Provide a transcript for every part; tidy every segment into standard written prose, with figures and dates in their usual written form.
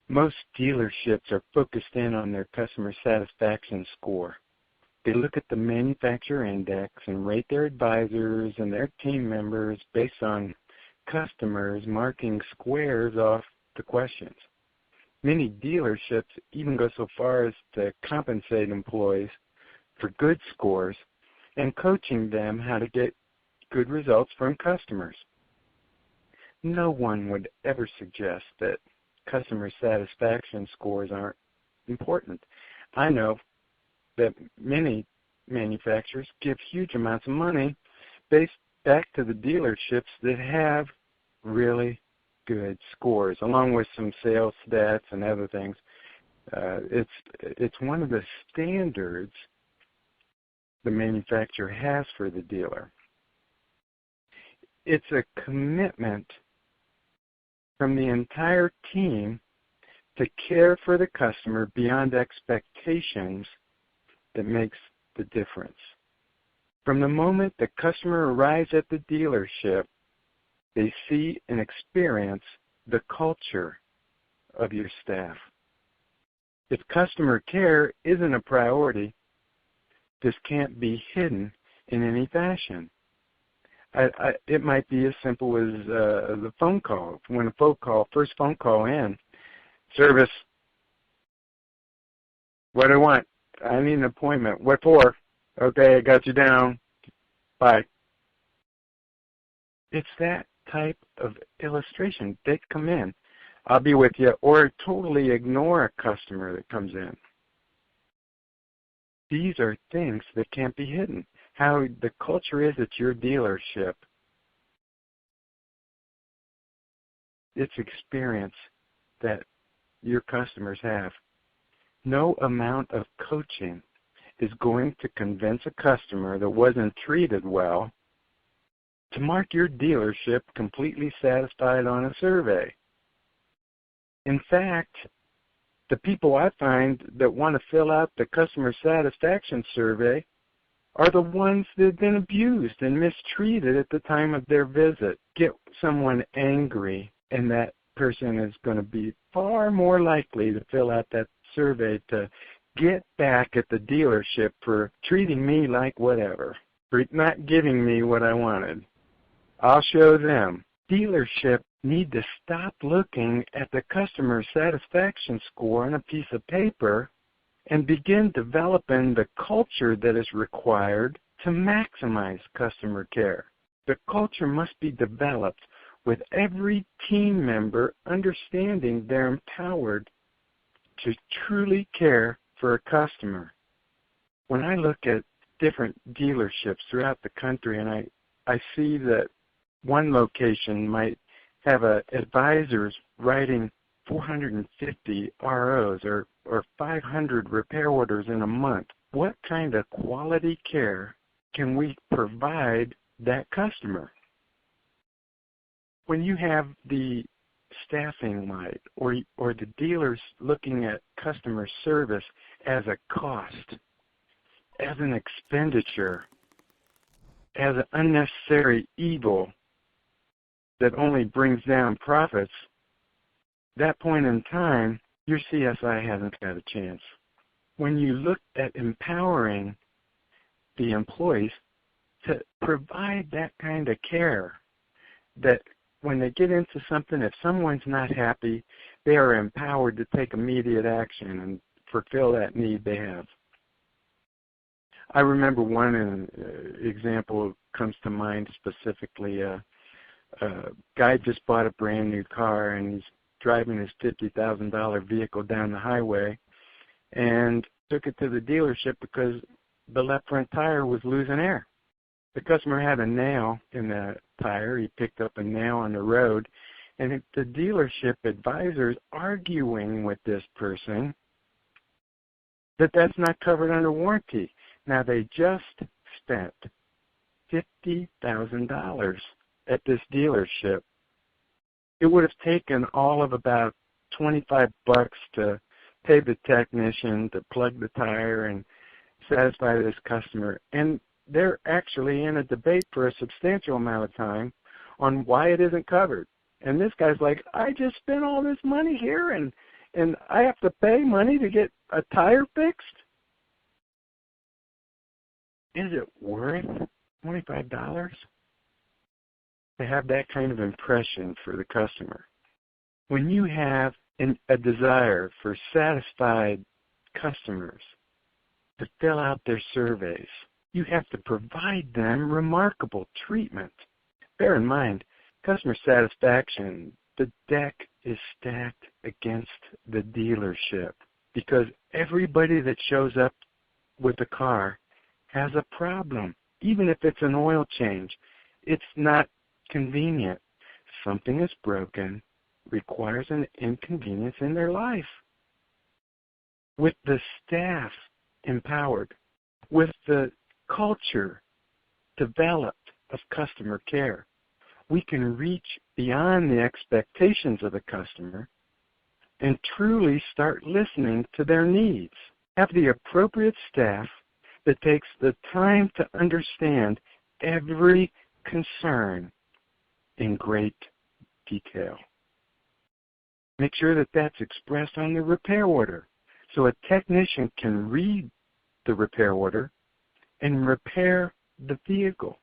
Most dealerships are focused in on their customer satisfaction score. They look at the manufacturer index and rate their advisors and their team members based on customers marking squares off the questions. Many dealerships even go so far as to compensate employees for good scores and coaching them how to get good results from customers. No one would ever suggest that customer satisfaction scores aren't important. I know that many manufacturers give huge amounts of money based back to the dealerships that have really good scores, along with some sales stats and other things. It's one of the standards the manufacturer has for the dealer. It's a commitment from the entire team to care for the customer beyond expectations that makes the difference. From the moment the customer arrives at the dealership, they see and experience the culture of your staff. If customer care isn't a priority, this can't be hidden in any fashion. It might be as simple as the phone call. When first phone call in, service, what do I want? I need an appointment. What for? Okay, I got you down. Bye. It's that type of illustration. They come in, I'll be with you, or totally ignore a customer that comes in. These are things that can't be hidden. How the culture is at your dealership, it's experience that your customers have. No amount of coaching is going to convince a customer that wasn't treated well to mark your dealership completely satisfied on a survey. In fact, the people I find that want to fill out the customer satisfaction survey are the ones that have been abused and mistreated at the time of their visit. Get someone angry, and that person is going to be far more likely to fill out that survey to get back at the dealership for treating me like whatever, for not giving me what I wanted. I'll show them. Dealerships need to stop looking at the customer satisfaction score on a piece of paper and begin developing the culture that is required to maximize customer care. The culture must be developed with every team member understanding they're empowered to truly care for a customer. When I look at different dealerships throughout the country and I see that one location might have advisors writing 450 ROs or 500 repair orders in a month, what kind of quality care can we provide that customer? When you have the staffing light or the dealers looking at customer service as a cost, as an expenditure, as an unnecessary evil that only brings down profits, that point in time, your CSI hasn't got a chance. When you look at empowering the employees to provide that kind of care, that when they get into something, if someone's not happy, they are empowered to take immediate action and fulfill that need they have. I remember one example comes to mind specifically. A guy just bought a brand new car and he's driving his $50,000 vehicle down the highway and took it to the dealership because the left front tire was losing air. The customer had a nail in the tire. He picked up a nail on the road, and the dealership advisor's arguing with this person that that's not covered under warranty. Now, they just spent $50,000 at this dealership. It would have taken all of about $25 to pay the technician to plug the tire and satisfy this customer. And they're actually in a debate for a substantial amount of time on why it isn't covered. And this guy's like, I just spent all this money here, and and I have to pay money to get a tire fixed? Is it worth $25 to have that kind of impression for the customer? When you have a desire for satisfied customers to fill out their surveys, you have to provide them remarkable treatment. Bear in mind, customer satisfaction, the deck is stacked against the dealership because everybody that shows up with a car has a problem. Even if it's an oil change, it's not convenient. Something is broken, requires an inconvenience in their life. With the staff empowered, with the culture developed of customer care, we can reach beyond the expectations of the customer and truly start listening to their needs. Have the appropriate staff that takes the time to understand every concern in great detail. Make sure that that's expressed on the repair order so a technician can read the repair order and repair the vehicle.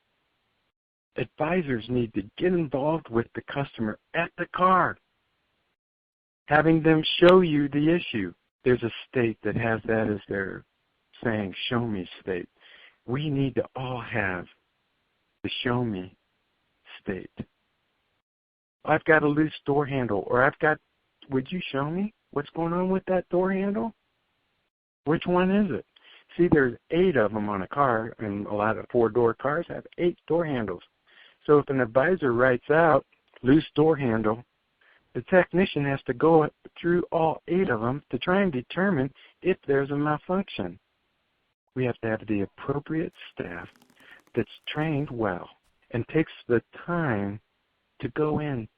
Advisors need to get involved with the customer at the car, having them show you the issue. There's a state that has that as their saying, show me state. We need to all have the show me state. I've got a loose door handle, or would you show me what's going on with that door handle? Which one is it? See, there's 8 of them on a car, and a lot of 4-door cars have 8 door handles. So if an advisor writes out loose door handle, the technician has to go through all 8 of them to try and determine if there's a malfunction. We have to have the appropriate staff that's trained well and takes the time to go into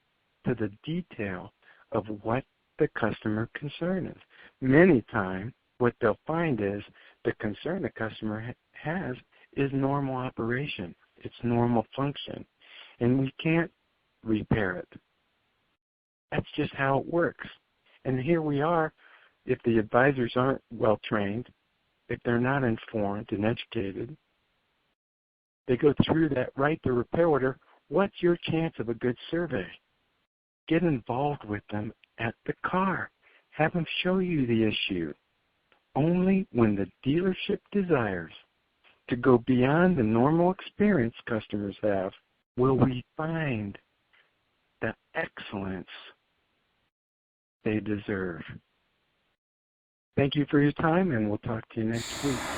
the detail of what the customer concern is. Many times, what they'll find is the concern the customer has is normal operation. It's normal function. And we can't repair it. That's just how it works. And here we are, if the advisors aren't well trained, if they're not informed and educated, they go through that, write the repair order. What's your chance of a good survey? Get involved with them at the car. Have them show you the issue. Only when the dealership desires to go beyond the normal experience customers have will we find the excellence they deserve. Thank you for your time, and we'll talk to you next week.